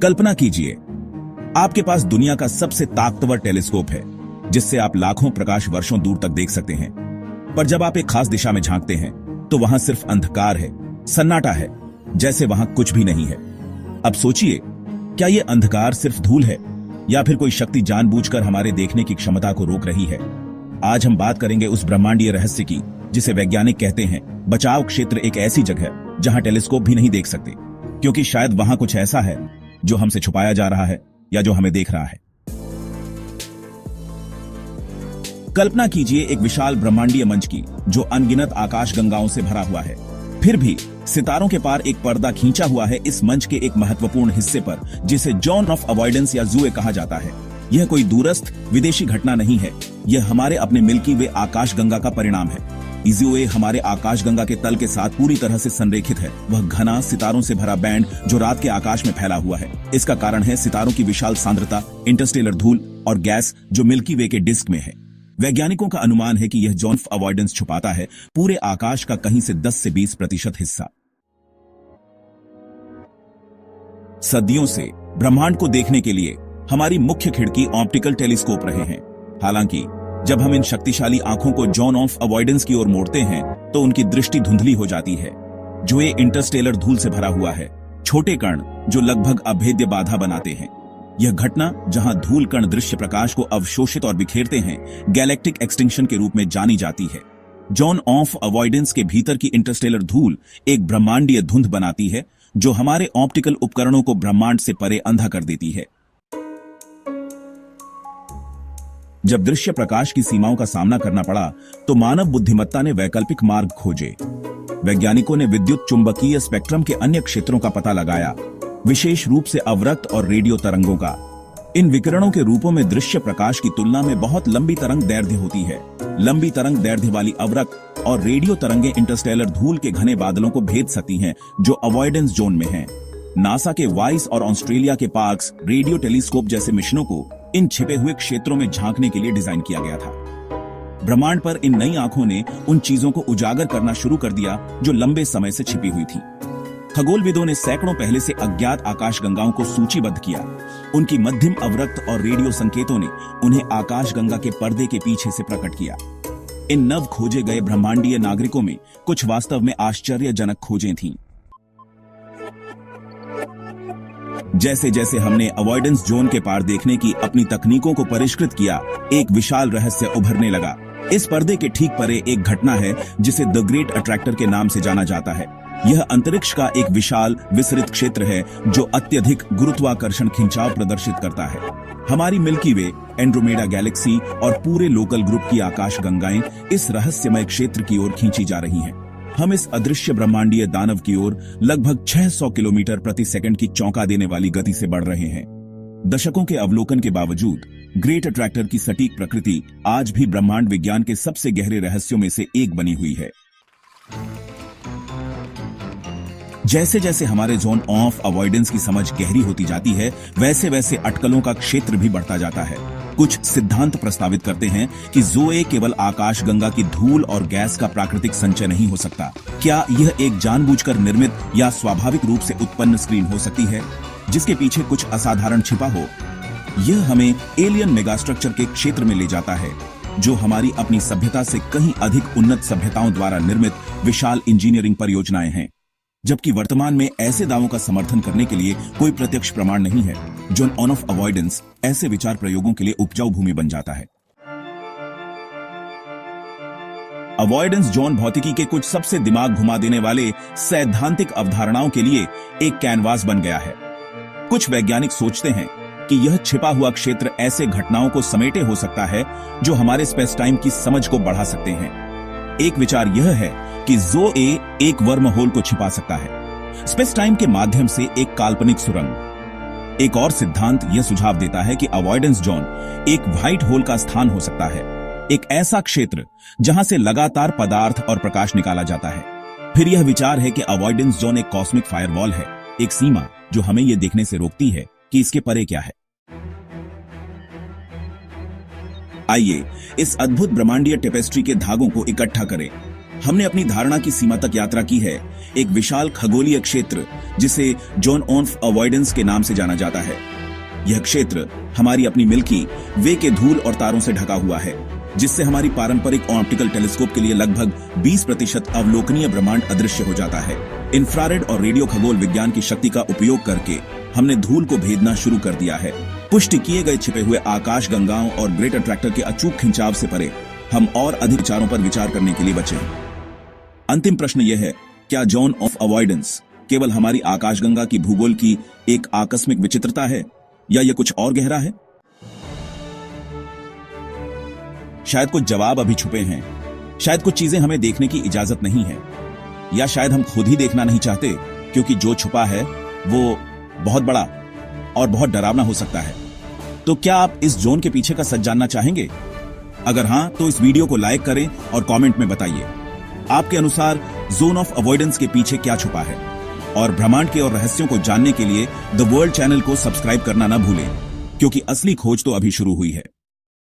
कल्पना कीजिए, आपके पास दुनिया का सबसे ताकतवर टेलीस्कोप है जिससे आप लाखों प्रकाश वर्षों दूर तक देख सकते हैं। पर जब आप एक खास दिशा में झांकते हैं तो वहां सिर्फ अंधकार है, सन्नाटा है, जैसे वहां कुछ भी नहीं है। अब सोचिए, क्या यह अंधकार सिर्फ धूल है या फिर कोई शक्ति जानबूझकर हमारे देखने की क्षमता को रोक रही है? आज हम बात करेंगे उस ब्रह्मांडीय रहस्य की जिसे वैज्ञानिक कहते हैं बचाव क्षेत्र, एक ऐसी जगह जहां टेलीस्कोप भी नहीं देख सकते, क्योंकि शायद वहां कुछ ऐसा है जो हमसे छुपाया जा रहा है या जो हमें देख रहा है। कल्पना कीजिए एक विशाल ब्रह्मांडीय मंच की जो अनगिनत आकाशगंगाओं से भरा हुआ है। फिर भी सितारों के पार एक पर्दा खींचा हुआ है इस मंच के एक महत्वपूर्ण हिस्से पर, जिसे जोन ऑफ अवॉइडेंस या ज़ूए कहा जाता है। यह कोई दूरस्थ विदेशी घटना नहीं है, यह हमारे अपने मिल्की वे आकाशगंगा का परिणाम है। ज़ूए हमारे आकाशगंगा के तल के साथ पूरी तरह से संरेखित है। वह घना सितारों से भरा बैंड जो रात के आकाश में फैला हुआ है। इसका कारण है सितारों की विशाल सांद्रता, इंटरस्टेलर धूल और गैस जो मिल्की वे के डिस्क में है। वैज्ञानिकों का अनुमान है कि यह जोन ऑफ अवॉइडेंस छुपाता है पूरे आकाश का कहीं से 10 से 20% हिस्सा। सदियों से ब्रह्मांड को देखने के लिए हमारी मुख्य खिड़की ऑप्टिकल टेलीस्कोप रहे हैं। हालांकि जब हम इन शक्तिशाली आंखों को जोन ऑफ अवॉइडेंस की ओर मोड़ते हैं तो उनकी दृष्टि धुंधली हो जाती है। जो ये इंटरस्टेलर धूल से भरा हुआ है, छोटे कण जो लगभग अभेद्य बाधा बनाते हैं। यह घटना, जहां धूल कण दृश्य प्रकाश को अवशोषित और बिखेरते हैं, गैलेक्टिक एक्सटिंक्शन के रूप में जानी जाती है। जोन ऑफ अवॉइडेंस के भीतर की इंटरस्टेलर धूल एक ब्रह्मांडीय धुंध बनाती है जो हमारे ऑप्टिकल उपकरणों को ब्रह्मांड से परे अंधा कर देती है। जब दृश्य प्रकाश की सीमाओं का सामना करना पड़ा तो मानव बुद्धिमत्ता ने वैकल्पिक मार्ग खोजे। वैज्ञानिकों ने विद्युत चुंबकीय स्पेक्ट्रम के अन्य क्षेत्रों का पता लगाया, विशेष रूप से अवरक्त और रेडियो तरंगों का। इन विकिरणों के रूपों में दृश्य प्रकाश की तुलना में बहुत लंबी तरंग दैर्ध्य होती है। लंबी तरंग दैर्ध्य वाली अवरक्त और रेडियो तरंगें इंटरस्टेलर धूल के घने बादलों को भेद सकती हैं जो अवॉइडेंस जोन में हैं। नासा के वाइस और ऑस्ट्रेलिया के पार्क्स रेडियो टेलीस्कोप जैसे मिशनों को इन छिपे हुए क्षेत्रों में झांकने के लिए डिजाइन किया गया था। ब्रह्मांड पर इन नई आंखों ने उन चीजों को उजागर करना शुरू कर दिया जो लंबे समय से छिपी हुई थी। खगोलविदों ने सैकड़ों पहले से अज्ञात आकाशगंगाओं को सूचीबद्ध किया। उनकी मध्यम अवरक्त और रेडियो संकेतों ने उन्हें आकाशगंगा के पर्दे के पीछे से प्रकट किया। इन नव खोजे गए ब्रह्मांडीय नागरिकों में कुछ वास्तव में आश्चर्यजनक खोजें थीं। जैसे जैसे हमने अवॉइडेंस जोन के पार देखने की अपनी तकनीकों को परिष्कृत किया, एक विशाल रहस्य उभरने लगा। इस पर्दे के ठीक परे एक घटना है जिसे द ग्रेट अट्रैक्टर के नाम से जाना जाता है। यह अंतरिक्ष का एक विशाल विस्तृत क्षेत्र है जो अत्यधिक गुरुत्वाकर्षण खिंचाव प्रदर्शित करता है। हमारी मिल्की वे, एंड्रोमेडा गैलेक्सी और पूरे लोकल ग्रुप की आकाशगंगाएं इस रहस्यमय क्षेत्र की ओर खींची जा रही हैं। हम इस अदृश्य ब्रह्मांडीय दानव की ओर लगभग 600 किलोमीटर प्रति सेकंड की चौंका देने वाली गति से बढ़ रहे हैं। दशकों के अवलोकन के बावजूद ग्रेट अट्रैक्टर की सटीक प्रकृति आज भी ब्रह्मांड विज्ञान के सबसे गहरे रहस्यों में से एक बनी हुई है। जैसे जैसे हमारे जोन ऑफ अवॉइडेंस की समझ गहरी होती जाती है, वैसे वैसे अटकलों का क्षेत्र भी बढ़ता जाता है। कुछ सिद्धांत प्रस्तावित करते हैं कि ज़ूए केवल आकाशगंगा की धूल और गैस का प्राकृतिक संचय नहीं हो सकता। क्या यह एक जानबूझकर निर्मित या स्वाभाविक रूप से उत्पन्न स्क्रीन हो सकती है जिसके पीछे कुछ असाधारण छिपा हो? यह हमें एलियन मेगास्ट्रक्चर के क्षेत्र में ले जाता है जो हमारी अपनी सभ्यता से कहीं अधिक उन्नत सभ्यताओं द्वारा निर्मित विशाल इंजीनियरिंग परियोजनाएं हैं। जबकि वर्तमान में ऐसे दावों का समर्थन करने के लिए कोई प्रत्यक्ष प्रमाण नहीं है, जोन ऑफ अवॉइडेंस ऐसे विचार प्रयोगों के लिए उपजाऊ भूमि बन जाता है। अवॉइडेंस जोन भौतिकी के कुछ सबसे दिमाग घुमा देने वाले सैद्धांतिक अवधारणाओं के लिए एक कैनवास बन गया है। कुछ वैज्ञानिक सोचते हैं कि यह छिपा हुआ क्षेत्र ऐसे घटनाओं को समेटे हो सकता है जो हमारे स्पेस टाइम की समझ को बढ़ा सकते हैं। एक विचार यह है कि ज़ूए एक वर्म होल को छिपा सकता है, स्पेस टाइम के माध्यम से एक काल्पनिक सुरंग। एक और सिद्धांत यह सुझाव देता है कि अवॉइडेंस जोन एक व्हाइट होल का स्थान हो सकता है, एक ऐसा क्षेत्र जहां से लगातार पदार्थ और प्रकाश निकाला जाता है। फिर यह विचार है कि अवॉइडेंस जोन एक कॉस्मिक फायरवॉल है, एक सीमा जो हमें यह देखने से रोकती है कि इसके परे क्या है। आइए इस अद्भुत ब्रह्मांडीय टेपेस्ट्री के धागों को इकट्ठा करें। हमने अपनी धारणा की सीमा तक यात्रा की है, एक विशाल खगोलीय क्षेत्र जिसे जॉन ऑफ अवॉइडेंस के नाम से जाना जाता है। यह क्षेत्र हमारी अपनी मिल्की वे के धूल और तारों से ढका हुआ है, जिससे हमारी पारंपरिक ऑप्टिकल टेलीस्कोप के लिए लगभग 20% अवलोकनीय ब्रह्मांड अदृश्य हो जाता है। इंफ्रारेड और रेडियो खगोल विज्ञान की शक्ति का उपयोग करके हमने धूल को भेदना शुरू कर दिया है। पुष्टि किए गए छिपे हुए आकाश गंगाओं और ग्रेट अट्रैक्टर के अचूक खिंचाव से परे हम और अधिक विचारों पर विचार करने के लिए बचे हैं। अंतिम प्रश्न यह है, क्या जॉन ऑफ अवॉइडेंस केवल हमारी आकाशगंगा की भूगोल की एक आकस्मिक विचित्रता है, या यह कुछ और गहरा है? शायद कुछ जवाब अभी छुपे हैं, शायद कुछ चीजें हमें देखने की इजाजत नहीं है, या शायद हम खुद ही देखना नहीं चाहते, क्योंकि जो छुपा है वो बहुत बड़ा और बहुत डरावना हो सकता है। तो क्या आप इस जोन के पीछे का सच जानना चाहेंगे? अगर हां, तो इस वीडियो को लाइक करें और कमेंट में बताइए आपके अनुसार जोन ऑफ अवॉइडेंस के पीछे क्या छुपा है। और ब्रह्मांड के और रहस्यों को जानने के लिए द वर्ल्ड चैनल को सब्सक्राइब करना ना भूलें, क्योंकि असली खोज तो अभी शुरू हुई है।